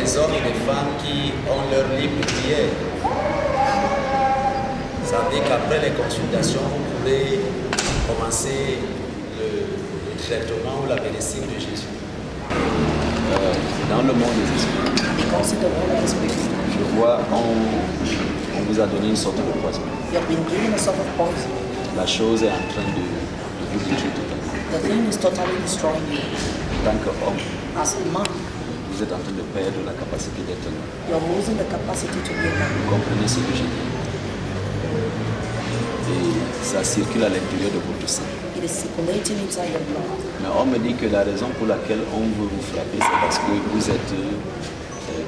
des hommes et des femmes qui ont leur livre de prière. Ça veut dire qu'après les consultations, vous pourrez commencer le traitement ou la médecine de Jésus. Dans le monde des esprits, je vois, on vous a donné une sorte de poison. La chose est en train de vous détruire totalement. En tant qu'homme, vous êtes en train de perdre la capacité d'être homme. Vous comprenez ce que je dis? Et ça circule à l'intérieur de votre sang. Mais on me dit que la raison pour laquelle on veut vous frapper, c'est parce que vous êtes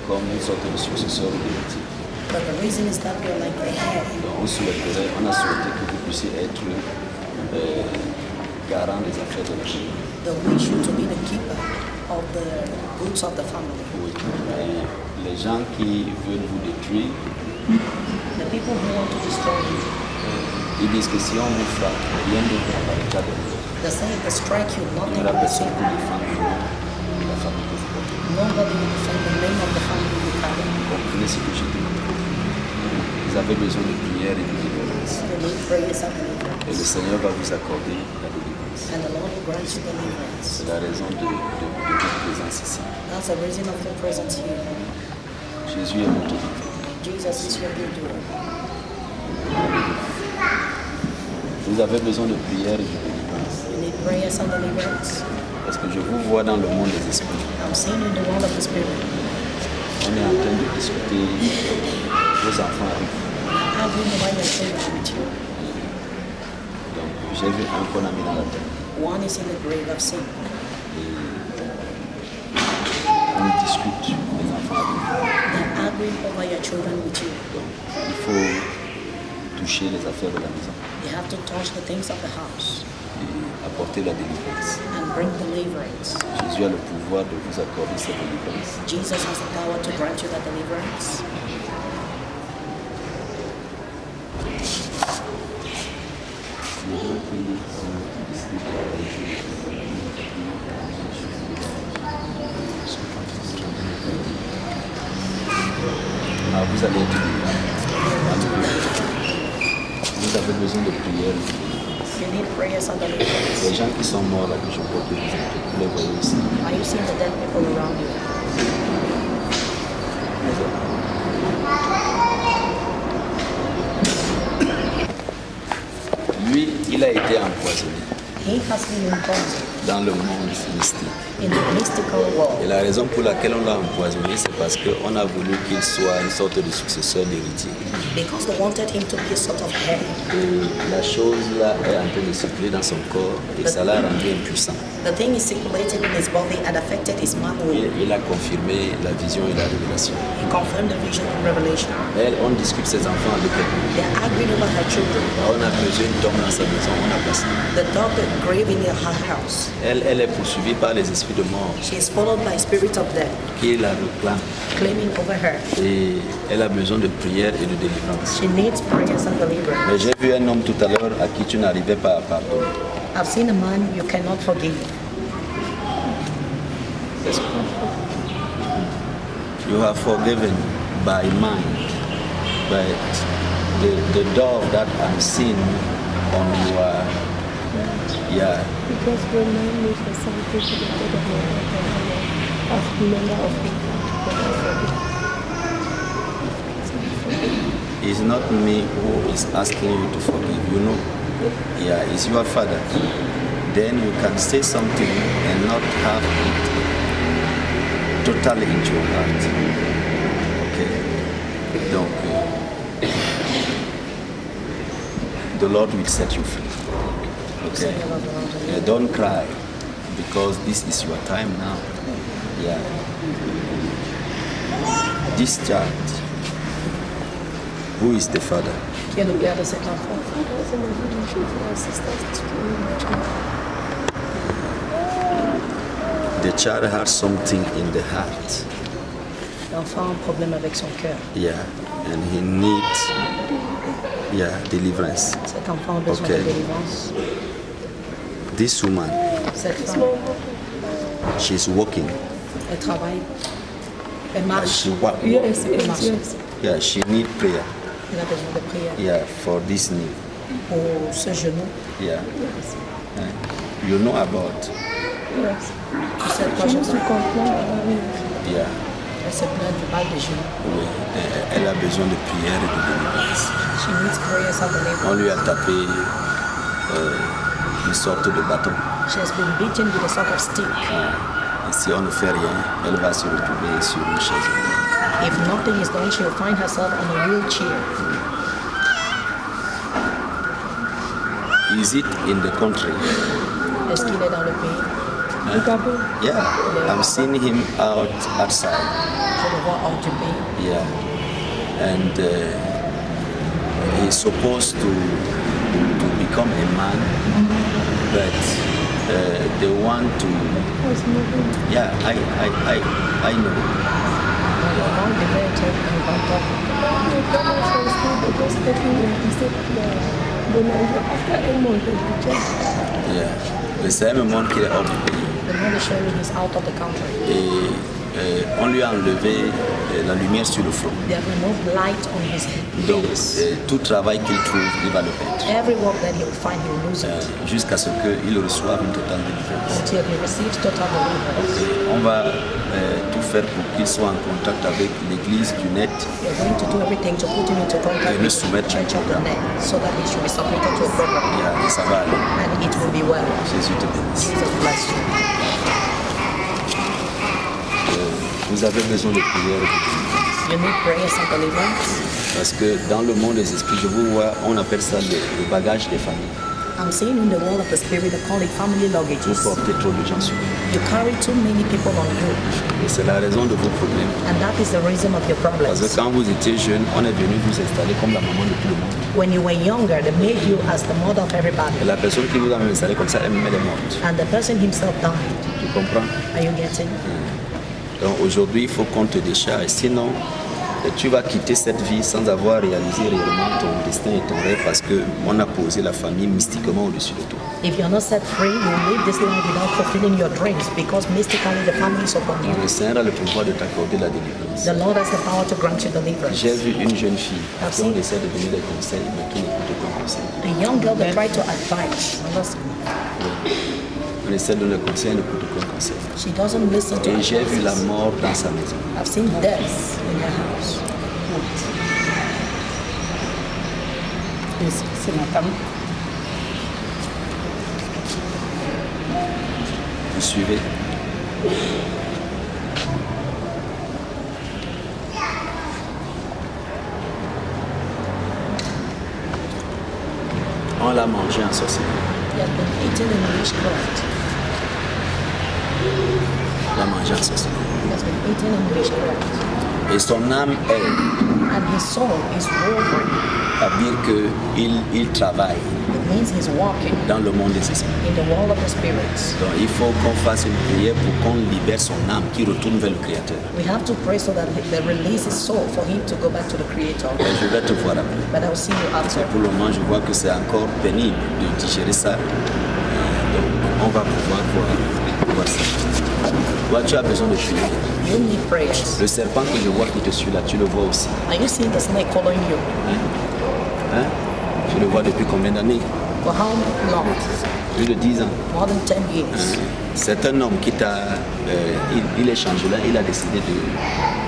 comme une sorte de successeur héritier. Donc on a souhaité que vous puissiez être garant des affaires de la famille. Oui. Et les gens qui veulent vous détruire, ils disent que si on vous frappe, rien ne va apparaître de vous. On a personne pour défendre le nom de la famille que vous portez. Vous comprenez ce que je dis? Vous avez besoin de prière et de délivrance. Et le Seigneur va vous accorder la délivrance. C'est la raison de votre présence ici. Jésus est votre délivrance. Vous avez besoin de prière et de délivrance. Parce que je vous vois dans le monde des esprits. On est en train de discuter, vos enfants arrivent. Donc j'ai vu un qu'on a mis dans la terre. Et on discute, les enfants arrivent. Donc il faut toucher les affaires de la maison. You have to touch the things of the house Et apporter la délivrance. and bring deliverance. Jésus a le pouvoir de vous accorder cette délivrance. Jesus has the power to grant you that deliverance. Ah, vous allez être délivré. Vous avez besoin de prière. You need prayers and deliverance. Les gens qui sont morts là, que je vois que vous les voyez aussi. Are you seeing the dead people around you? Lui, il a été empoisonné He has been imposed dans le monde mystique. in the mystical world. Et la raison pour laquelle on l'a empoisonné, c'est parce qu'on a voulu qu'il soit une sorte de successeur d'héritier. Because they wanted him to be a sort of head. Et la chose là est en train de circuler dans son corps et ça l'a rendu impuissant. The thing is circulating in his body and affected his Et manhood. il a confirmé la vision et la révélation. He confirmed the vision and revelation. Elle, on discute ses enfants avec elle. They're arguing over her children. On a besoin d'une tombe dans sa maison, on a placé. The dog grave in her house. Elle est poursuivie par les esprits de mort She is followed by spirits of death, qui la réclament. claiming over her. Et elle a besoin de prière et de délivrance. She needs prayers and deliverance. Mais j'ai vu un homme tout à l'heure à qui tu n'arrivais pas à pardonner. I've seen a man you cannot forgive. You are forgiven by mind, but the dove that I'm seeing on your, yeah, Because remind me for something to the God of my life of member of the it's not me who is asking you to forgive, you know. Yeah, it's your father. Then you can say something and not have it totally into your heart. Okay? Donc, the Lord will set you free. Okay? Don't cry because this is your time now. Yeah. This child, who is the father? Qui est le père de cet enfant? The child has something in the heart. L'enfant a un problème avec son cœur. Yeah, and he needs, yeah, deliverance. Cet enfant a besoin Okay. de délivrance. This woman, Cette femme, she's working. elle travaille Elle marche. She walk. Yes, Elle yes, marche. yes. Yeah, she need prayer. Elle a besoin de prière Yeah, for this knee. pour ce genou. Yeah. Yes. You know about. Yes. Tu sais quoi, Je je me suis comprendre. Yeah. Elle se plaint du mal des genoux. Oui. Elle a besoin de prière et de délivrance. She needs prayers and deliverance. On lui a tapé une sorte de bâton. She has been beaten with a sort of stick. Et si on ne fait rien, elle va se retrouver sur une chaise. If nothing is done, she will find herself on a wheelchair. Is it in the country? Est-ce qu'il est dans le pays? Au Gabon. Yeah. I'm seeing him outside. Je le vois hors du pays. Yeah. And he's supposed to become a man, but they want to. Was moving. Yeah, I know. Normalement, il devait être un grand homme. Yeah. Mais c'est un monde qu'il est hors du pays. The man is showing he's out of the country. Et on lui a enlevé la lumière sur le front. They have removed light on his Donc, face. tout travail qu'il trouve, il va le perdre. Every work that he will find, he will lose it Jusqu'à ce qu'il reçoive une totale délivrance. until he receives total deliverance. Et on va tout faire pour qu'il soit en contact avec l'église du net. We're going to do everything to put him into contact Et le with the soumettre church of the au net so that he should be submitted to a program. Et ça va aller. And it will be well. Jésus te bénisse. Jesus bless you. Vous avez besoin de prière et de délivrance. You need prayers and deliverance. Parce que dans le monde des esprits, je vous vois, on appelle ça le bagage des familles. I'm saying in the world of the spirit, they call it family Vous luggages. portez trop de gens sur vous. You carry too many people on you. Et c'est la raison de vos problèmes. And that is the reason of your Parce que problems. quand vous étiez jeune, on est venu vous installer comme la maman de tout le monde. When you were younger, they made you as the mother of everybody. Et la personne qui vous a même installé comme ça, elle-même elle est morte. And the person himself died. Tu comprends? Are you getting? Donc aujourd'hui, il faut qu'on te décharge. Sinon, tu vas quitter cette vie sans avoir réalisé réellement ton destin et ton rêve parce qu'on a posé la famille mystiquement au-dessus de toi. If you're not set free, you will live this life without fulfilling your dreams because mystically the family is upon you. Le Seigneur a le pouvoir de t'accorder la délivrance. The Lord has the power to grant you deliverance. J'ai vu une jeune fille qui on essaie de donner des conseils, mais qui n'écoute aucun conseil. A young girl that tried to advise. On essaie de donner des conseils, elle n'écoute aucun conseil. She doesn't listen to Et j'ai vu la advice. mort dans sa maison. I've seen death in her house. C'est ma femme. Vous suivez? On l'a mangé en sorcellerie. He has been eaten in witchcraft. On l'a mangé en sorcellerie. He has been eaten in witchcraft. Et son âme, elle, And his soul is wolverine. à dire qu'il travaille It means he's walking dans le monde des esprits. in the world of the spirits. Donc il faut qu'on fasse une prière pour qu'on libère son âme, qui retourne vers le Créateur. We have to pray so that they release his soul for him to go back to the Creator. Et je vais te voir après. But I'll see you after. Pour le moment, je vois que c'est encore pénible de digérer ça. Donc on va pouvoir voir ça. Toi, tu as besoin de prier. You need prayers. Le serpent que je vois qui te suit là, tu le vois aussi. Are you seeing the snake following you? Hein? Tu le vois depuis combien d'années? For how long? Plus de 10 ans. More than 10 years. C'est un homme qui t'a... il est changé là, il a décidé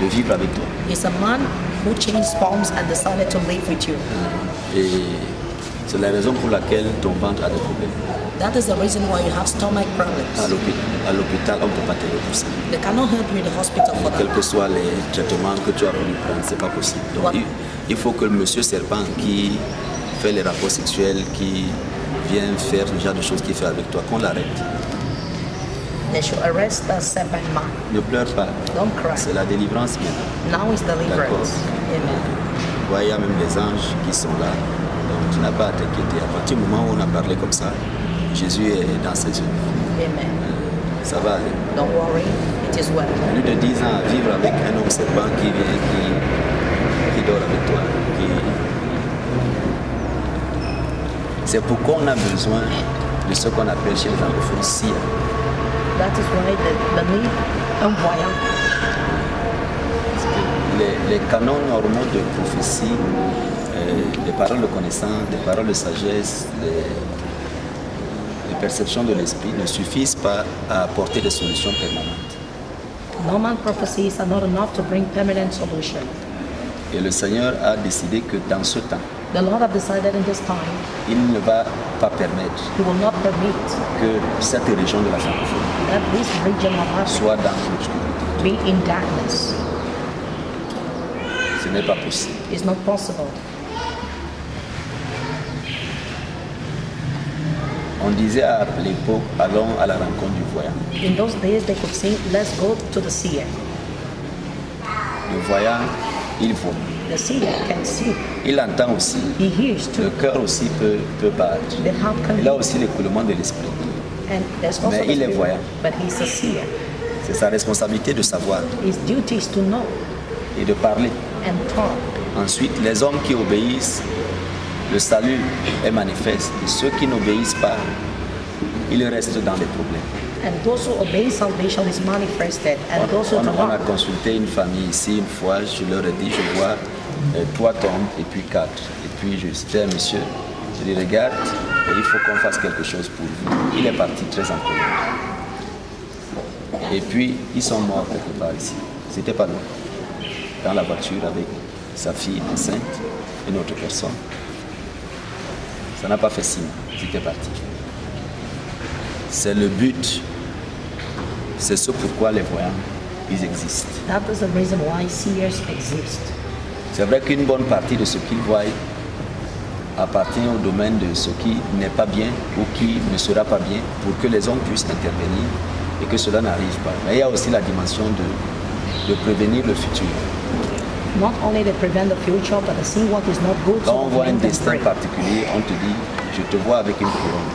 de vivre avec toi. He's a man who changed forms and decided to live with you. Et c'est la raison pour laquelle ton ventre a des problèmes. That is the reason why you have stomach problems. À l'hôpital, on ne peut pas t'aider pour ça. They cannot help you in the hospital for Quels that. que soient les traitements que tu as voulu prendre, c'est pas possible. Donc What? il faut que le monsieur serpent qui fait les rapports sexuels, qui vient faire le genre de choses qu'il fait avec toi, qu'on l'arrête. They should arrest that serpent man. Ne pleure pas. Don't cry. C'est la délivrance maintenant. Now is deliverance. Amen. Tu vois, il y a même des anges qui sont là. Donc tu n'as pas à t'inquiéter. À partir du moment où on a parlé comme ça, Jésus est dans ses œuvres. Amen. Ça va aller. Don't worry, it is well. Plus de 10 ans à vivre avec un homme serpent qui vient, qui dort avec toi. C'est pourquoi on a besoin de ce qu'on appelle chez les anglophones SIA. That is why the need un voyant. les canons normaux de prophétie, des paroles de connaissance, des paroles de sagesse, les perceptions de l'esprit ne suffisent pas à apporter des solutions permanentes. Normal prophecies are not enough to bring permanent solution. Et le Seigneur a décidé que dans ce temps, The Lord have decided in this time, il ne va pas permettre He will not permit que cette région de la francophonie that this region of Africa soit dans l'obscurité. be in darkness. Ce n'est pas possible. It's not possible. On disait à l'époque, allons à la rencontre du voyant. In those days, they could sing, let's go to the seer. Le voyant, il voit. The seer can see. Il entend aussi. He hears Le too. cœur aussi peut battre. The heart can Il a beat. aussi l'écoulement de l'esprit. And there's also Mais the il est spirit, voyant. but he's a seer. C'est sa responsabilité de savoir His duty is to know et de parler. and talk. Ensuite, les hommes qui obéissent, le salut est manifeste. Et ceux qui n'obéissent pas, ils restent dans les problèmes. And those who obey salvation is manifested. And those who do On a not, consulté une famille ici une fois, je leur ai dit, je vois 3 tombes et puis 4. Et puis je dis à monsieur, je dis regarde, et il faut qu'on fasse quelque chose pour vous. Il est parti très en colère. Et puis ils sont morts quelque part ici. C'était pas loin. Dans la voiture avec sa fille enceinte et une autre personne. Ça n'a pas fait signe, c'était parti. C'est le but, c'est ce pourquoi les voyants, ils existent. that is the reason why seers exist. C'est vrai qu'une bonne partie de ce qu'ils voient appartient au domaine de ce qui n'est pas bien ou qui ne sera pas bien pour que les hommes puissent intervenir et que cela n'arrive pas. Mais il y a aussi la dimension de prévenir le futur. Not only to prevent the future, but to see what is not good Quand so on that voit we un can destin pray. particulier, on te dit, je te vois avec une couronne.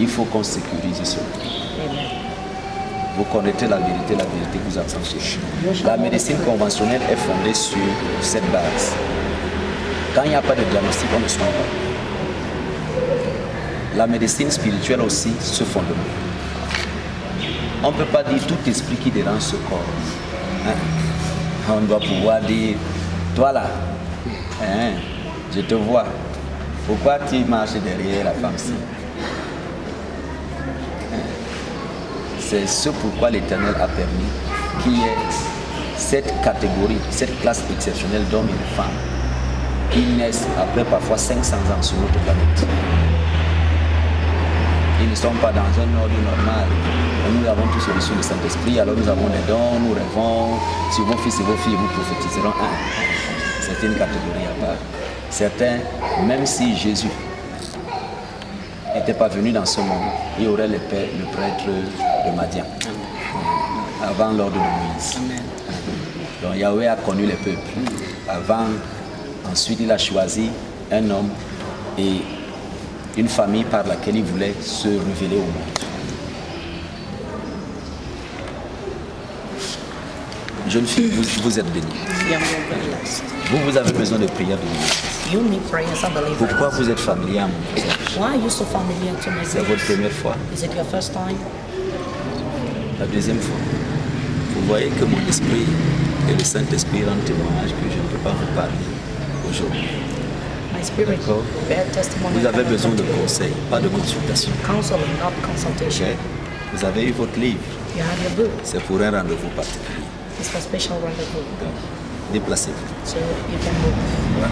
Il faut qu'on sécurise cela. Amen. Vous connaîtrez la vérité vous affranchira. La médecine conventionnelle est fondée sur cette base. Quand il n'y a pas de diagnostic, on ne soigne pas. La médecine spirituelle aussi, ce fondement. On ne peut pas dire tout esprit qui dérange ce corps. Hein? On doit pouvoir dire, toi là, hein, je te vois. Pourquoi tu marches derrière la femme-ci? C'est ce pourquoi l'Éternel a permis qu'il y ait cette catégorie, cette classe exceptionnelle d'hommes et de femmes qui naissent après parfois 500 ans sur notre planète. Ils ne sont pas dans un ordre normal. Nous avons tous reçu le Saint-Esprit, alors nous avons des dons, nous rêvons. Si vos fils et vos filles vous prophétiseront, c'est une catégorie à part. Certains, même si Jésus n'était pas venu dans ce monde, il y aurait le prêtre de Madian, avant l'ordre de Moïse. Donc Yahweh a connu les peuples. Avant, ensuite il a choisi un homme et une famille par laquelle il voulait se révéler au monde. Jeune fille, vous êtes bénie. Young woman, blessed. Vous avez besoin de prières de bénédiction. You need prayers and deliverance. Pourquoi vous êtes familier à mon visage? Why are you so familiar to my C'est votre face? première fois? Is it your first time? La deuxième fois? Vous voyez que mon esprit et le Saint-Esprit rendent témoignage que je ne peux pas vous parler aujourd'hui. My spirit D'accord. bear testimony. Vous avez that I besoin de continue. conseils, pas de consultation. Counseling, not consultation. Ok? Vous avez eu votre livre. You have your book. C'est pour un rendez-vous particulier. It's for special rendezvous. Donc, déplacez-vous. So you can move. Voilà.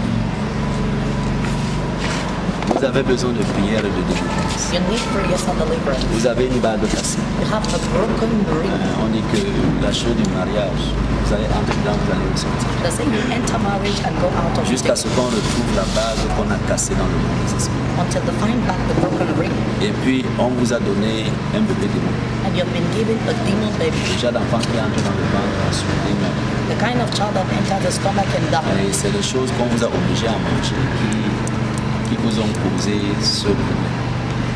Vous avez besoin de prières et de délivrance. You need prayers and deliverance. Vous avez une bague cassée. You have a broken ring. On dit que la chose du mariage, vous allez entrer dedans, vous allez ressortir. They say you enter marriage and go out of Jusqu'à it ce qu'on retrouve la bague qu'on a cassée dans le monde des esprits. until they find back the broken ring. Et puis, on vous a donné un bébé démon. And you've been given a demon baby. Déjà d'enfant qui entre dans le ventre, ensuite il meurt. The kind of child that enters the stomach and dies. Et c'est des choses qu'on vous a obligé à manger qui vous ont causé ce problème.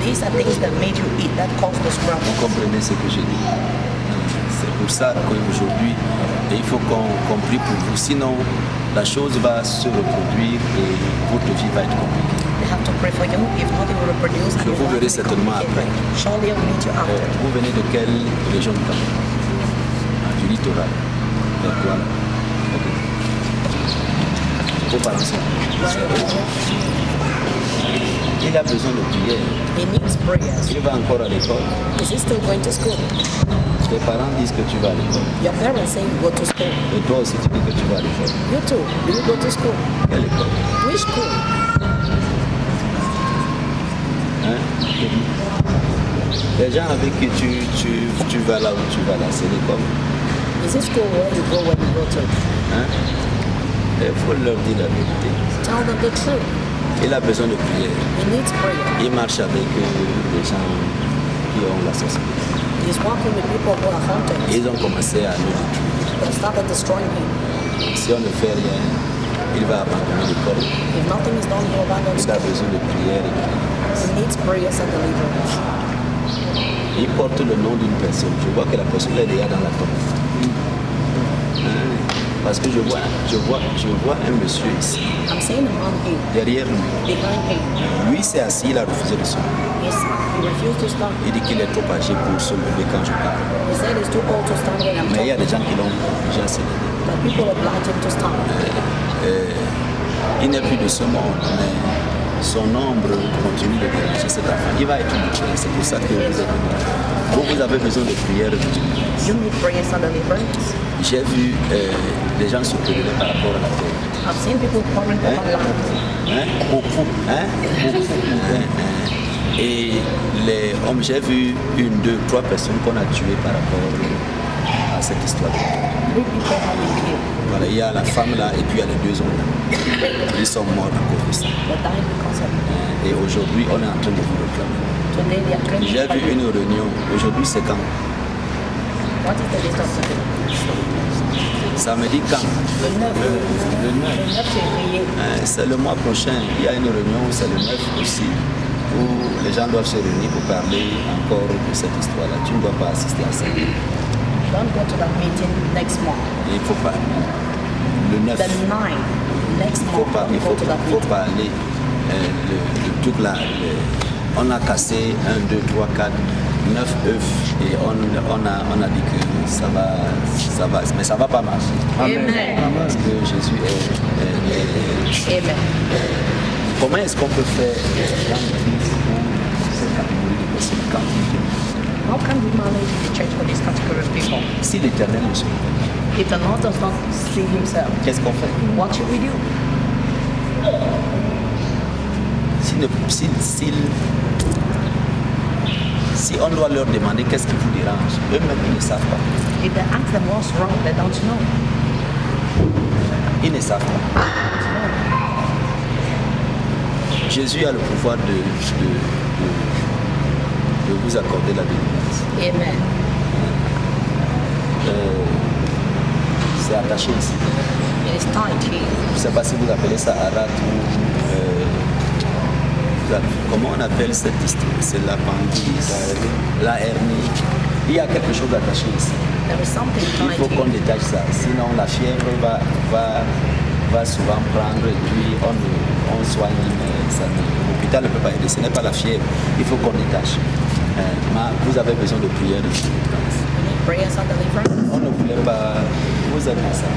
These are things that made you eat, that caused the Vous struggle. comprenez ce que j'ai dit? C'est pour ça qu'aujourd'hui, il faut qu'on prie pour vous. Sinon, la chose va se reproduire et votre vie va être compliquée. They have to pray for you. If not, they will reproduce. And Je your vous life verrai will be certainement complicated. Surely I'll meet you after. Vous venez de quelle région du Cameroun? Du littoral. Vers quoi là? Ok. Vos parents sont. Il a besoin de prière. He needs prayers. Il va encore à l'école. Is he still going to school? Tes parents disent que tu vas à l'école. Your parents say you go to school. Et toi aussi, tu dis que tu vas à l'école. You too. Do you go to school? Quelle école? Which school? Hein? Les gens avec qui tu vas là où tu vas là, c'est l'école. Is it school where you go when you go to? Hein? Il faut leur dire la vérité. Tell them the truth. Il a besoin de prière. He needs prayer. Il marche avec des gens qui ont la sorcellerie. He's walking with people who are haunted. Ils ont commencé à le détruire. They started destroying him. Si on ne fait rien, il va abandonner l'école. If nothing is done, he'll abandon Il a school. besoin de prière. He needs prayers and deliverance. Il porte le nom d'une personne. Je vois que la personne est déjà dans la tombe. Hein? Parce que je vois un monsieur ici, I'm saying among him, derrière lui. behind him. Lui s'est assis, il a refusé de se lever. He refused to stand. Il dit qu'il est trop âgé pour se lever quand je parle. He said he's too old to stand when I'm Mais il y a talking. des gens qui l'ont déjà se lever. But people oblige him to stand. Il n'est plus de ce monde, mais son ombre continue de déranger cet enfant. Il va être livré, c'est pour ça que vous êtes venu. Vous avez besoin de prière de Dieu. You need prayers and deliverance. J'ai vu des gens se pleurer par rapport à la terre. I've seen people pouring over land. Beaucoup, beaucoup. Et les hommes, j'ai vu 1, 2, 3 personnes qu'on a tuées par rapport à cette histoire. 3 people have been killed. Voilà, il y a la femme là et puis il y a les 2 hommes là. Ils sont morts à cause de ça. They died because of it. Et aujourd'hui, on est en train de vous réclamer. Today they are claiming J'ai vu une réunion. Aujourd'hui, c'est quand? What is the date of today? Samedi quand? Le 9. Le 9. Le 9 février. C'est le mois prochain. Il y a une réunion où c'est le 9 aussi, où les gens doivent se réunir pour parler encore de cette histoire-là. Tu ne dois pas assister à ça. Don't go to that meeting next month. Il ne faut pas. Le 9. The 9. Next Il faut month, pas, don't go to that faut meeting. pas aller. Le truc là, on a cassé 1, 2, 3, 4, 9 œufs et on a dit que ça va, mais ça va pas marcher. Amen. Parce que Jésus est Amen. comment est-ce qu'on peut faire dans l'Église pour cette catégorie de personnes quand How can we manage the church for this category of people? si l'Éternel ne se révèle pas, If the Lord does not see himself, qu'est-ce qu'on fait? what should we do? Si on doit leur demander qu'est-ce qui vous dérange, eux-mêmes ils ne savent pas. If they ask them what's wrong, they don't know. Ils ne savent pas. Jésus a le pouvoir de vous accorder la délivrance. Amen. C'est attaché ici. It is tied here. Je ne sais pas si vous appelez ça arat ou comment on appelle cette histoire? C'est l'appendix, la hernie. Il y a quelque chose attaché ici. There is something Il tied faut qu'on here. détache ça. Sinon la fièvre va souvent prendre et puis on soigne, mais l'hôpital ne peut pas aider. Ce n'est pas la fièvre. Il faut qu'on détache. Vous avez besoin de prière de délivrance. We need prayers and deliverance. On ne voulait pas. Vous avez ça.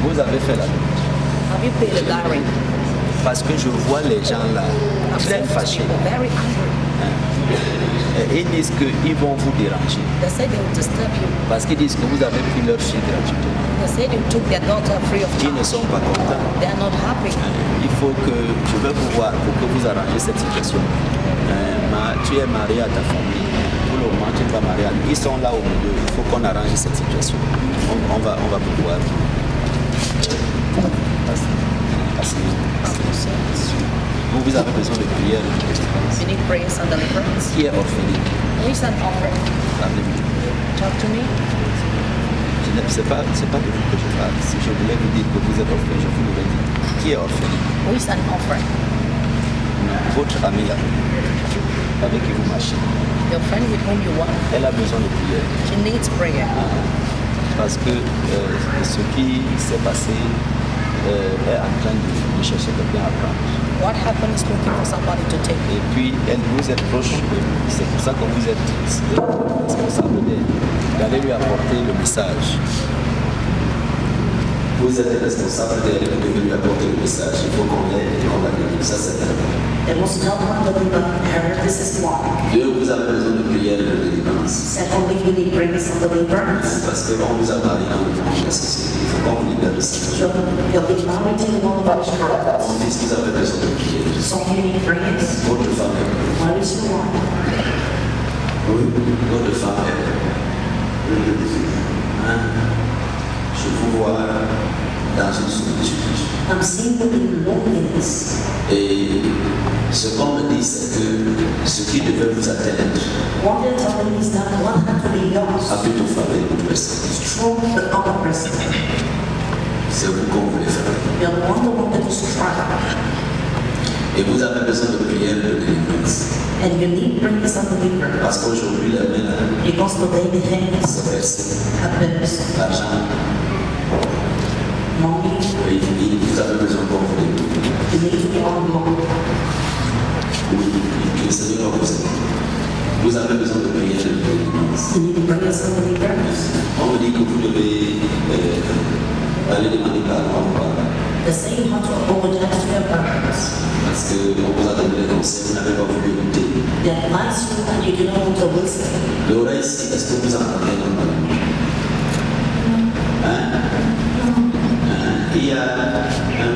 Vous avez fait la demande. Have you paid the diary? Parce que je vois les gens là I've très seen these fâchés. people very angry. Et ils disent qu'ils vont vous déranger. They say they will disturb you. Parce qu'ils disent que vous avez pris leur fille gratuitement. They say they took their daughter free of Ils ne charge. sont pas contents. They are not happy. Il faut que je vais vous voir pour que vous arrangez cette situation. Tu es marié à ta famille. Pour le moment, tu ne vas marier à lui. Ils sont là au milieu. Il faut qu'on arrange cette situation. On va pouvoir. Vous avez besoin de prière. You need prayers and deliverance. Qui est orpheline? Who is an orphan? Appelez-moi. Talk to me. C'est pas de vous que je parle. Si je voulais vous dire que vous êtes orphelin, je vous l'aurais dit. Qui est orpheline? Who is an orphan? Votre amie là, avec qui vous marchez, Your friend with whom you walk. elle a besoin de prière. She needs prayer. Parce que ce qui s'est passé est en train de chercher quelqu'un à prendre. What happened is looking for somebody to take. Et puis, vous êtes proche de lui. C'est pour ça que vous êtes responsable d'aller lui apporter le message. Vous êtes responsable de lui apporter le message. Il faut qu'on l'aide et qu'on l'aide. Ça, c'est vrai. There was no one believer here. This is one. Dieu, vous avez besoin de prière de délivrance. Secondly, you need brings some deliverance. Parce qu'on vous a parlé dans le monde de la société. Il faut qu'on vous libère de ça. You'll be married to the one of our child. Mon fils, vous avez besoin de prière. So you need praise. Votre femme est. What is your one? Oui. Votre femme est. Hein? Je vous vois dans une solitude. I'm seeing you in loneliness. Et ce qu'on me dit, c'est que ce qui devait vous atteindre What they're telling me is that one had to be yours. a plutôt frappé une personne. Strong the other person. C'est vous qu'on voulait faire. You're the one that is strong. Et vous avez besoin de prière de délivrance. And you need brings some deliverance. Parce qu'aujourd'hui, la main Because today the hands se verse. happens. L'argent, Mommy, oui, vous avez besoin qu'on vous délivre. you need to be on Lord. Oui, que le Seigneur vous aide. Vous avez besoin de prière de délivrance. You need to bring some deliverance. On me dit que vous devez aller demander pardon à vos parents. They say you have to apologize to your parents. Parce qu'on vous a donné des conseils, vous n'avez pas voulu écouter. They advise you and you didn't want to listen. L'oreille ici, est-ce que vous entendez normalement? Hein? Il y a un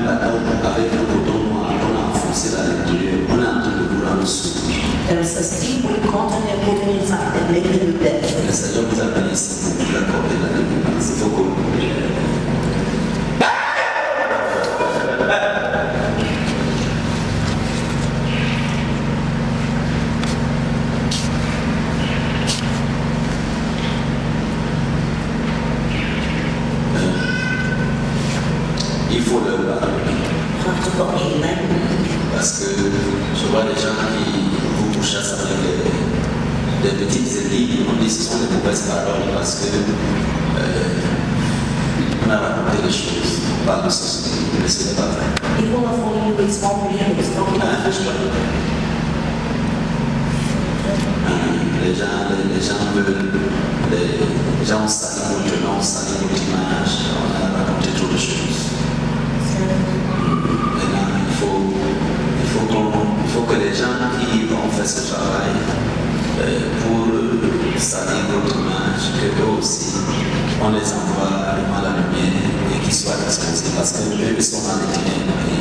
bâton avec un bouton noir qu'on a enfoncé à l'intérieur. On est en train de vous rendre sourd. There is a steam with cotton and putting inside and making you deaf. Le Seigneur vous a mis ici pour vous accorder la délivrance. Il faut que vous il faut leur parler. You have to go amen. Parce que je vois des gens qui vous pourchassent avec des petites aiguilles. On dit que ce sont des mauvaises paroles parce que on a raconté les choses par la société, mais ce n'est pas vrai. People are following you with small videos, talking about fish. Les gens ont sali votre nom, sali votre image, on a raconté trop de choses. Maintenant, il faut que les gens qui vont faire ce travail pour salir votre image, que eux aussi, on les envoie devant la lumière et qu'ils soient exposés. Parce que eux, ils sont dans les ténèbres et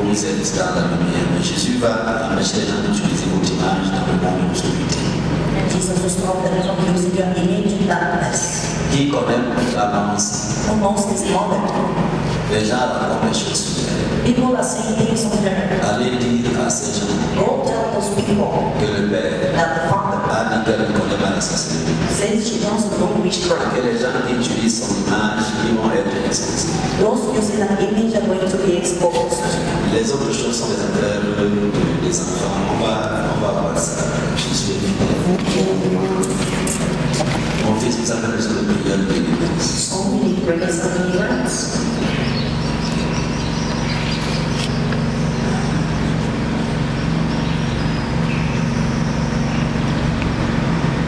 vous êtes dans la lumière. Mais Jésus va empêcher les gens d'utiliser votre image dans le monde de l'obscurité. And Jesus will stop them from using your image in darkness. Qui connaît la maman? Almost is mother. Les gens racontent les choses sur elle. People are saying things on her. Allez dire à ces gens Go tell those people que le Père that the Father a dit qu'elle ne connaît pas l'assassinat. says she doesn't know witchcraft. Que les gens qui utilisent son image, ils vont être exposés. Those using that image are going to be exposed. Les autres choses sont des affaires des enfants. On va voir ça. Je suis fidèle. Mon fils, vous avez besoin de prière de délivrance. So many praise and deliverance.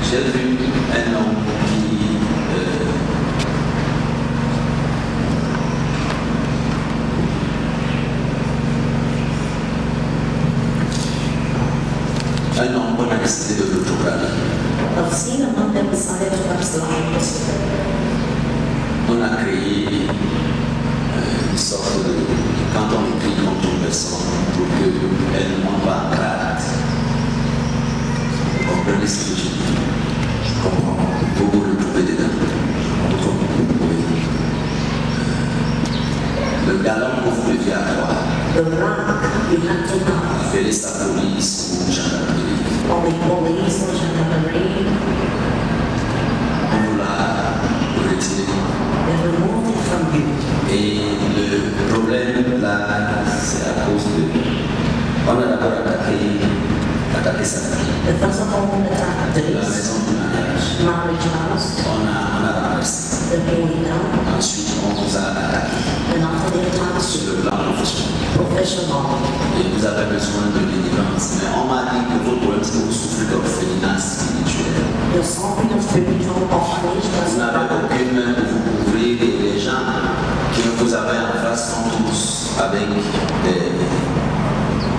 J'ai vu un homme qui qu'on a décidé de l'autographie. I've seen a man that decided to have slides. On a créé une sorte de... Quand on écrit contre une personne pour qu'elle ne monte pas en grade, vous comprenez ce que je dis? Je comprends. Pour vous le trouver dedans. Oui. Le galon que vous deviez avoir, The rank you had to have. appelez sa police ou gendarmerie. Only police or gendarmerie. On vous l'a retiré. They removed it from you. Et le problème là, c'est à cause de... On a d'abord attaqué sa vie. The first of all, attack La this maison du mariage. marriage house. On a renversé. The building down. Ensuite, on vous a attaqué And after the attack, sur le plan professionnel. professional. Et vous avez besoin de délivrance. Mais on m'a dit que votre problème, c'est que vous souffrez d'orphelinat spirituel. You're suffering of spiritual orphanage. Vous n'avez aucune main pour vous couvrir et les gens avec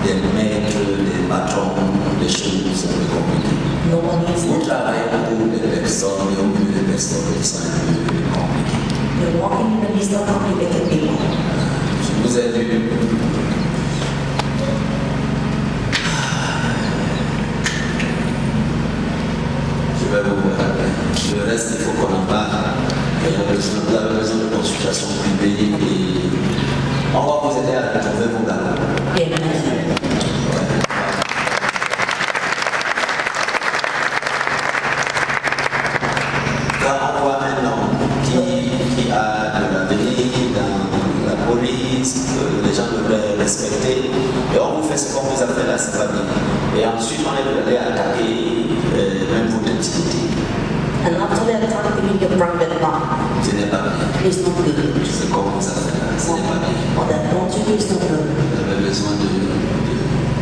des maîtres, des patrons, des choses un peu compliquées. No one is Vous travaillez pour des personnes et au milieu des personnes qui sont un peu compliquées. You're walking in the midst of complicated people. Je vous ai vu. Je vais vous voir. Le reste, il faut qu'on en parle. Vous avez besoin de consultation privée et on va vous aider à retrouver vos galons. Amen. Quand on voit un homme qui a de l'avenir dans la police, que les gens devraient respecter, et on vous fait ce qu'on vous a fait là, c'est pas bien. Et ensuite, on est allé attaquer même votre intimité. And after that time, giving your private life Ce n'est pas bien. is not good. Ce qu'on vous a fait là, ce n'est pas bien. Or that don't you do is not good. Vous avez besoin de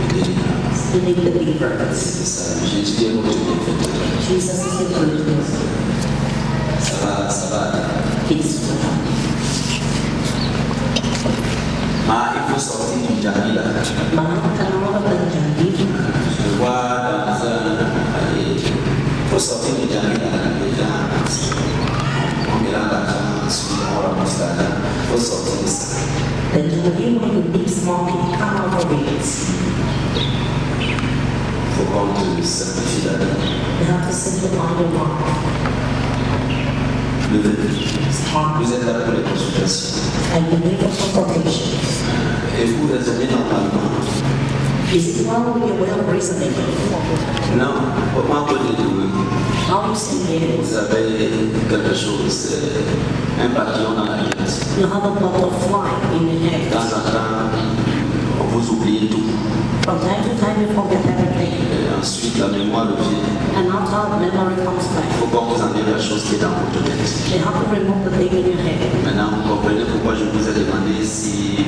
délivrance. You need deliverance. C'est ça. Jésus est votre bienfaiteur. Jesus is your goodness. Ça va. It's Ah, il faut sortir du jardin là. Je vois dans un. Il faut sortir du jardin là. Les gens, on mélange l'argent, ensuite on ramasse l'argent. Il faut sortir de ça. Then when you deep smoking, come out of it. Il faut qu'on te simplifie la vie. You have to simplify your life. Vous êtes là pour les consultations. And you need a consultation. Et vous raisonnez normalement. Is it well with your way of reasoning? Non, comment vous dédouez? How you say yes? Vous avez quelque chose, un papillon dans la tête. You have a butterfly in your De head. temps en temps, vous oubliez tout. From time to time you forget everything. Et ensuite, la mémoire revient. And after memory comes Il back. faut qu'on vous enlève la chose qui est dans votre tête. You have to remove the thing in your head. Maintenant, vous comprenez pourquoi je vous ai demandé si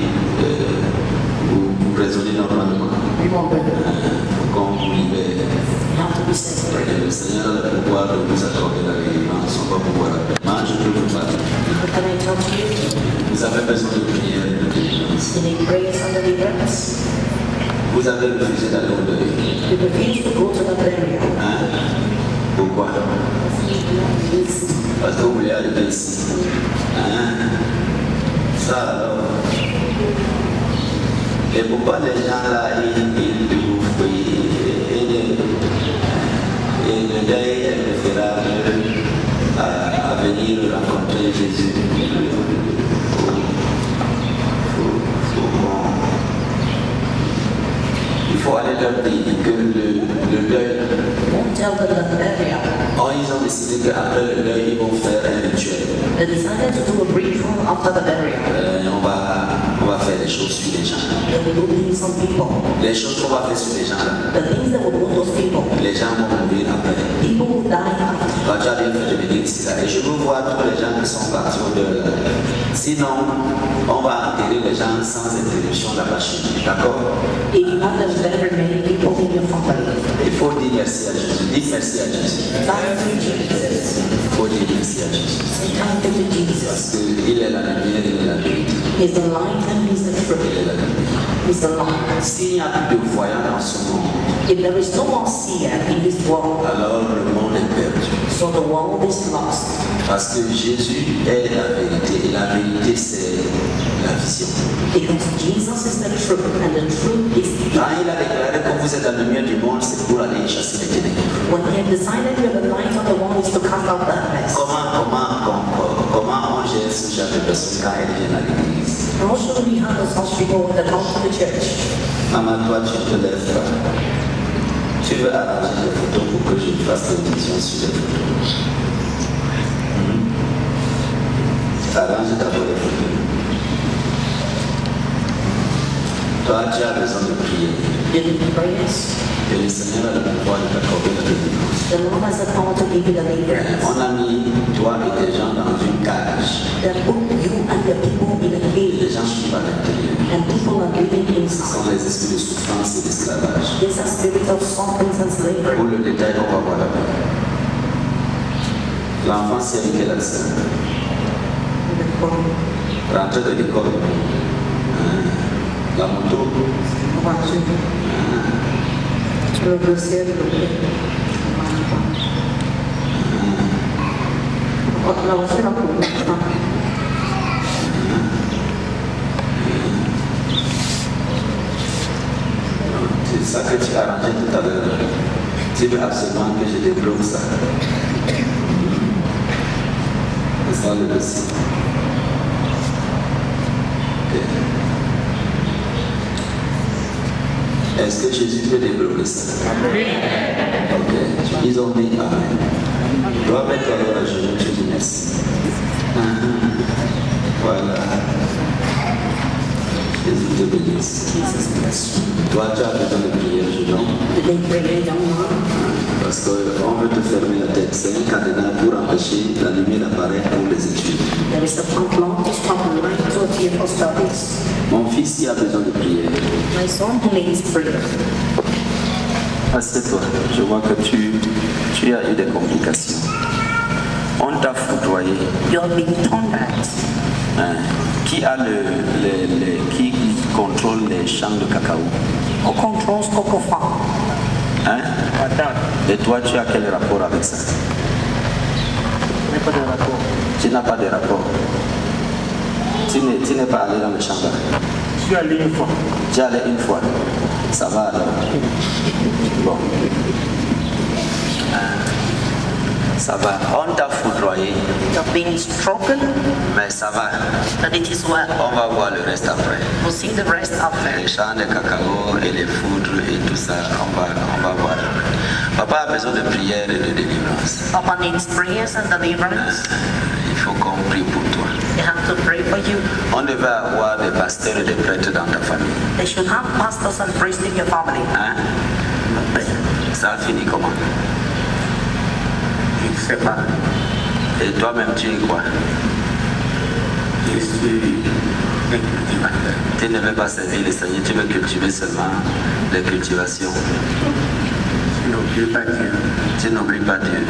vous raisonnez normalement. Remember, Pour qu'on vous libère. you have to be separate. Et le Seigneur a le pouvoir de vous accorder la délivrance. On va pouvoir. Moi, je peux vous parler. What can I tell you? Vous avez besoin de prière et de délivrance. You need grace and deliverance. Vous avez refusé d'aller au deuil. You refuse to go to the burial. Hein? Pourquoi? Parce que vous voulez arriver ici. Hein? Ça alors. Et pourquoi les gens là, ils vous fouillent et le deuil est préférable à venir rencontrer Jésus. Il faut aller leur dire que le deuil. Don't tell them the burial. Oh, ils ont décidé qu'après le deuil, ils vont faire un rituel. They decided to do a ritual after the burial. On va faire des choses sur les gens. They will do things on people. Les choses qu'on va faire sur les gens là, The things that will do those people. les gens vont mourir après. People will die after. Quand tu as bien fait de venir ici là, et je veux voir tous les gens qui sont partis au deuil là. Sinon, on va enterrer les gens sans interruption là-bas chez nous. D'accord? If you have the very many people in your family, Il faut dire merci à Jésus. Dis merci à Jésus. thank you, Jesus. Il faut dire merci à Jésus. Say thank you to Jesus. Parce qu'il est la lumière, il est la vérité. He's the light and He's the Il truth. est la lumière. He's the light. S'il n'y a plus de voyants dans ce monde, If there is no more seer in this world, alors le monde est perdu. so the world is lost. Parce que Jésus est la vérité. Et la vérité, c'est la vision. Because Jesus is the truth and the truth is the Quand il a déclaré que vous êtes la lumière du monde, c'est pour aller chasser les ténèbres. When He had decided you're the light of the world is to cast out darkness. Comment on gère ce genre de personnes quand elles viennent à l'église? How should we handle such people that come to the church? Maman, toi, tu te lèves pas. Tu veux arranger des photos pour que je fasse l'émission sur les photos. Arrange d'abord les photos. Toi, tu as besoin de prier. You need prayers. Et le Seigneur a le pouvoir de t'accorder la délivrance. The Lord has the power to give you the deliverance. On a mis toi et tes gens dans une cage. That put you and the people in a Les cage, gens sont à l'intérieur. and people are living Ce inside. sont les esprits de souffrance et d'esclavage. These are spirits of suffering and slavery. Pour le détail, on va voir là-bas. L'enfant sait avec quel accent? Rentrée de l'école. La moto. voiture. Je veux le ciel bloqué. La voiture a combien de temps? C'est ça que tu as arrangé tout à l'heure. Tu veux absolument que je débloque ça. C'est ça le dossier. Ok. Est-ce que Jésus peut débloquer ça? Ok. Ils ont dit Amen. Dois mettre alors à genoux, tu dis merci. Voilà. Jésus te bénisse. Toi, tu as besoin de prier, je donne. Parce qu'on veut te fermer la tête. C'est un cadenas pour empêcher la lumière d'apparaître pour les études. There is a front lawn to stop the light to appear for studies. Mon fils, il a besoin de prière. My son needs prayer. Assieds-toi. Je vois que tu as eu des complications. On t'a foudroyé. You have been torn at. Qui a qui contrôle les champs de cacao? Who controls cocoa farm? Hein? Et toi, tu as quel rapport avec ça? Je n'ai pas de rapport. Tu n'as pas de rapport. Tu n'es pas allé dans le champ là. Je suis allé une fois. Tu es allé une fois. Ça va alors. Bon. Ça va. On t'a foudroyé. You have been broken, Mais ça va. but it is well. On va voir le reste après. We'll see the rest after. Les champs de cacao et les foudres et tout ça, on va voir. Papa a besoin de prière et de délivrance. Papa needs prayers and deliverance. Il faut qu'on prie pour toi. They have to pray for you. On devait avoir des pasteurs et des prêtres dans ta famille. They should have pastors and priests in your family. Hein? Ça a fini comment? Je ne sais pas. Et toi-même, tu es quoi? Je suis un cultivateur. Tu ne veux pas servir le Seigneur, tu veux cultiver seulement les cultivations. Je n'oublie pas Dieu. Tu n'oublies pas Dieu.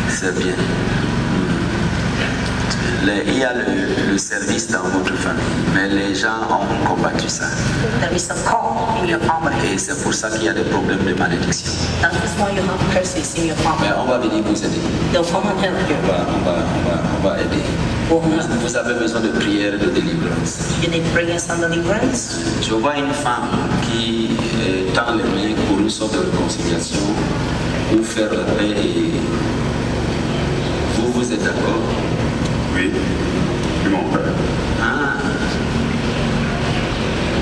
C'est bien. Il y a le service dans votre famille, mais les gens ont combattu ça. There is a call in your family. Et c'est pour ça qu'il y a des problèmes de malédiction. That is why you have curses in your Mais family. on va venir vous aider. They'll come and help you. On va aider. We'll help. Vous avez besoin de prière et de délivrance. You need prayers and deliverance. Je vois une femme qui tend les mains pour une sorte de réconciliation, pour faire la paix et vous êtes d'accord? Oui, c'est mon père. Ah,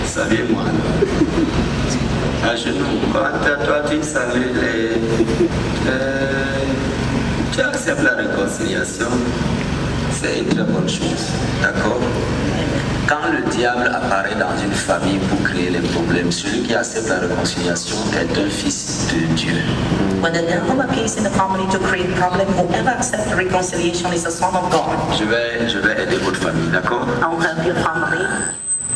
saluez-moi alors. À genoux, quand toi tu salues tu acceptes la réconciliation, c'est une très bonne chose, d'accord? Quand le diable apparaît dans une famille pour créer les problèmes, celui qui accepte la réconciliation est un fils de Dieu. When the devil appears in the family to create problem, whoever accepts reconciliation is a son of God. Je vais aider votre famille, d'accord? I'll help your family.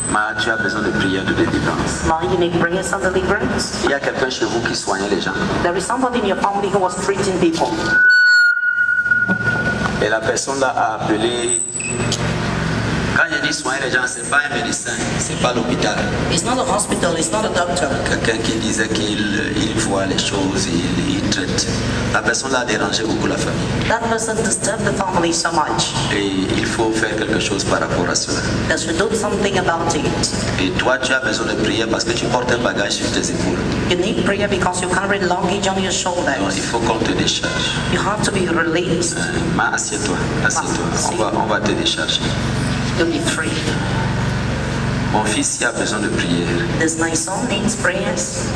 Ma, tu as besoin de prière de délivrance. Now you need prayers and deliverance. Il y a quelqu'un chez vous qui soignait les gens. There is somebody in your family who was treating people. Et la personne là a appelé. Quand je dis soigner les gens, c'est pas un médecin, c'est pas l'hôpital. It's not a hospital, it's not a doctor. Quelqu'un qui disait qu'il voit les choses, il traite. La personne là a dérangé beaucoup la famille. That person disturbed the family so much. Et il faut faire quelque chose par rapport à cela. They should do something about it. Et toi, tu as besoin de prier parce que tu portes un bagage sur tes épaules. You need prayer because you carry luggage on your Donc, il shoulders. faut qu'on te décharge. You have to be released. Ma, assieds-toi, assieds-toi. On va te décharger. You'll be free. Mon fils, il a besoin de prière. This my son needs prayers.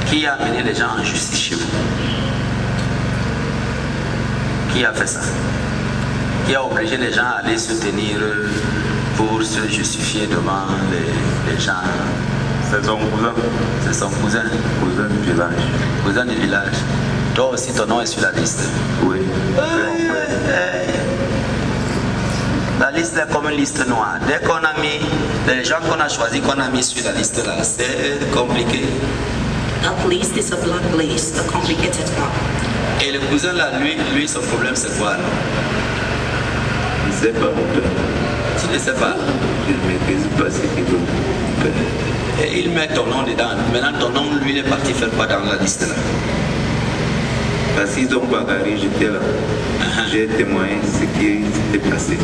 Qui a amené les gens en justice chez vous? Qui a fait ça? Qui a obligé les gens à aller se tenir pour se justifier devant les gens? C'est son cousin. C'est son cousin. Cousin du village. Cousin du village. Toi aussi, ton nom est sur la liste. Oui. La liste est comme une liste noire. Dès qu'on a mis les gens qu'on a choisis, qu'on a mis sur la liste là, c'est compliqué. That list is a black list, a complicated one. Et le cousin là, lui son problème c'est quoi alors? Je ne sais pas, mon père. Tu ne sais pas. Je ne maîtrise pas ce qu'il doit faire. Et il met ton nom dedans. Maintenant, ton nom, lui, il est parti faire quoi dans la liste là? Parce qu'ils ont bagarré, j'étais là. J'ai témoigné de ce qui s'était passé.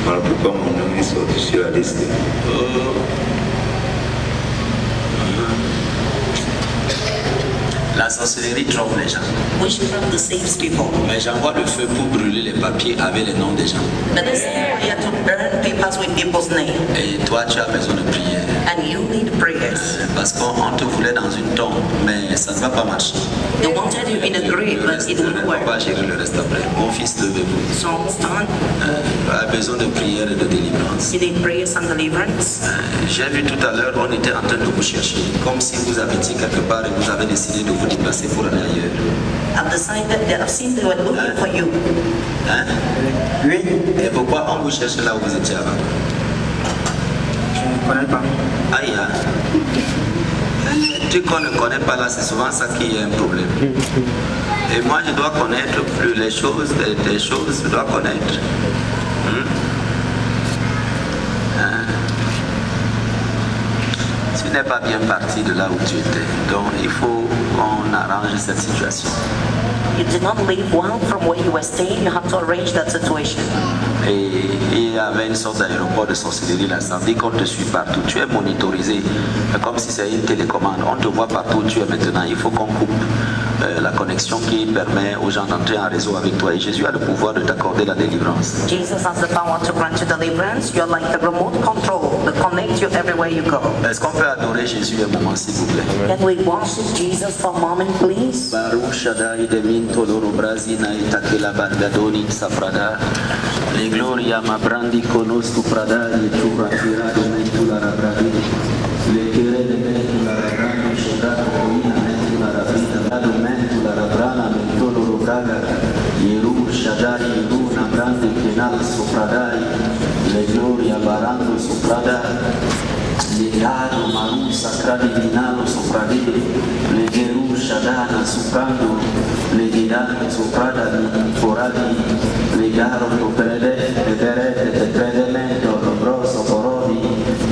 Voilà pourquoi mon nom est sorti sur la liste. La sorcellerie trompe les gens. Witchcraft deceives people. Mais j'envoie le feu pour brûler les papiers avec les noms des gens. But I send fire to burn papers with people's name. Et toi, tu as besoin de prière. And you need prayers. Parce qu'on te voulait dans une tombe, mais ça ne va pas marcher. They wanted you in a grave, but it won't On va work. gérer le reste après. Mon fils, levez-vous. So stand. Tu as besoin de prière et de délivrance. You need prayers and deliverance. J'ai vu tout à l'heure, on était en train de vous chercher. Comme si vous habitiez quelque part et vous avez décidé de vous déplacer pour aller ailleurs. I've seen they were looking for you. Hein? Oui, Et pourquoi on vous cherche là où vous étiez avant? je ne connais pas. Aïe, hein? Tu qu'on ne connaît pas là, c'est souvent ça qui est un problème. Et moi, je dois connaître plus les choses, des choses, je dois connaître. Tu n'es pas bien parti de là où tu étais. Donc, il faut qu'on arrange cette situation. You did not leave well from where you were staying. You have to arrange that situation. Et il y avait une sorte d'aéroport de sorcellerie là, ça dit qu'on te suit partout. Tu es monitorisé, comme si c'est une télécommande. On te voit partout où tu es maintenant. Il faut qu'on coupe la connexion qui permet aux gens d'entrer en réseau avec toi. Et Jésus a le pouvoir de t'accorder la délivrance. Jesus has the power to grant you deliverance. You're like the remote control that connects you everywhere you go. Est-ce qu'on peut adorer Jésus un moment, s'il vous plaît? Can we worship Jesus for a moment, please? Baruch Shaddai de Mintoloro Brazina Itakela Bargadoni Safrada. Le gloria ma brandi conosco prada e tura tirado mentula rabradi. Le querele mentula rabrano shedato coina mentula rabrida. Lado mentula rabrana mentolo robraga. Yeru Shaddai Yeru na brandi kenal sopradai. Le gloria barando soprada. Legado maru sacradi vinalo sopravide, le geru shadana soprando, le gidano soprada di foradi, le garo te predemento, lo broso corodi,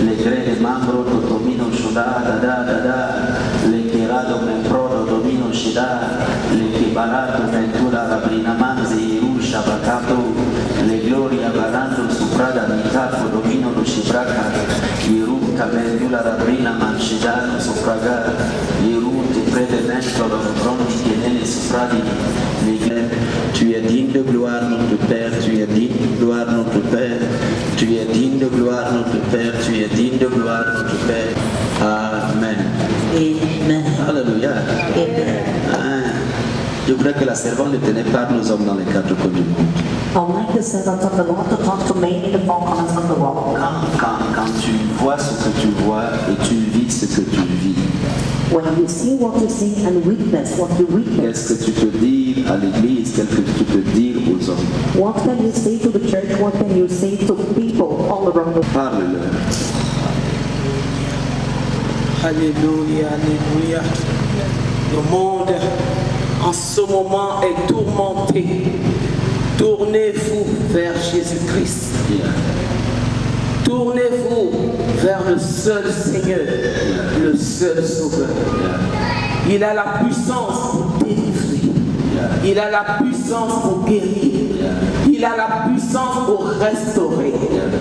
le grede mambro domino shuda da, le chirado memprodo domino shida, le chibarato ventura rabrina manzi, rusha bacato, le gloria barando soprada di capo domino lo shibraka, Camendula rabrina mancidano sopraga, Yeruti predemento l'ombrondi tienene sopradi, tu es digne de gloire notre Père, tu es digne de gloire notre Père, tu es digne de gloire notre Père, tu es digne de gloire notre Père. Amen. Amen. Alléluia. Amen. Je voudrais que la servante ne tenait pas nos hommes dans les quatre coins du monde. I'd like the servants of the Lord to talk to me in the four corners of the world. Quand tu vois ce que tu vois et tu vis ce que tu vis, When you see what you see and witness what you witness, qu'est-ce que tu peux dire à l'église, qu'est-ce que tu peux dire aux hommes? what can you say to the church? What can you say to people all around the world? Parle-leur. Alléluia, alléluia. Le monde en ce moment est tourmenté. Tournez-vous vers Jésus-Christ. Tournez-vous vers le seul Seigneur, le seul Sauveur. Il a la puissance pour délivrer. Il a la puissance pour guérir. Il a la puissance pour restaurer.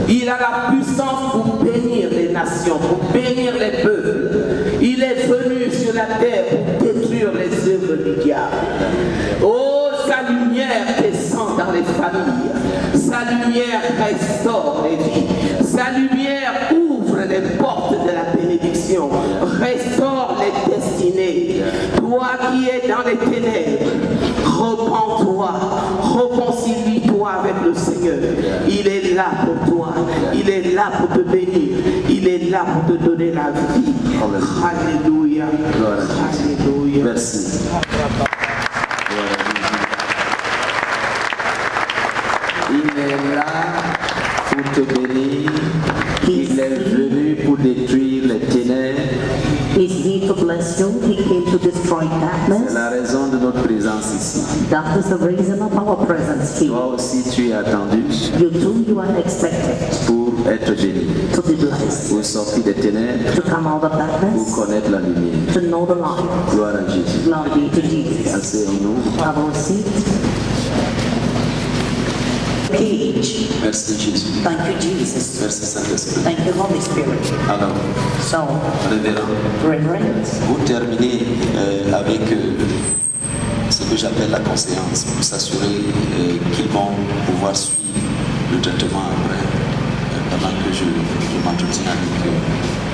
Il a la puissance pour bénir les nations, pour bénir les peuples. Il est venu sur la terre pour détruire les œuvres du diable. Oh, sa lumière descend dans les familles. Sa lumière restaure les vies. Sa lumière ouvre les portes de la bénédiction. Restaure les destinées. Toi qui es dans les ténèbres, repens-toi, réconcilie-toi avec le Seigneur. Il est là pour toi. Il est là pour te bénir. Il est là pour te donner la vie. Alléluia. Alléluia. Merci. Il est là pour te bénir. Il est venu pour détruire les ténèbres. He's here to bless you. He came to destroy destroy C'est darkness. la raison de notre présence ici. That is the reason of our presence here. Toi aussi, tu es attendu You too, you are expected pour être béni, to be blessed, pour sortir des ténèbres, to come out of pour darkness, connaître la lumière. to know the light. Gloire à Jésus. Glory be to Jesus. Asseyons-nous. Have a seat. Page. Merci Jésus. Thank you, Jesus. Merci Saint-Esprit. Thank you, Holy Spirit. Alors, So, révérend, Reverend, vous terminez avec ce que j'appelle la conseillance pour s'assurer qu'ils vont pouvoir suivre le traitement après, pendant que je m'entretiens avec eux.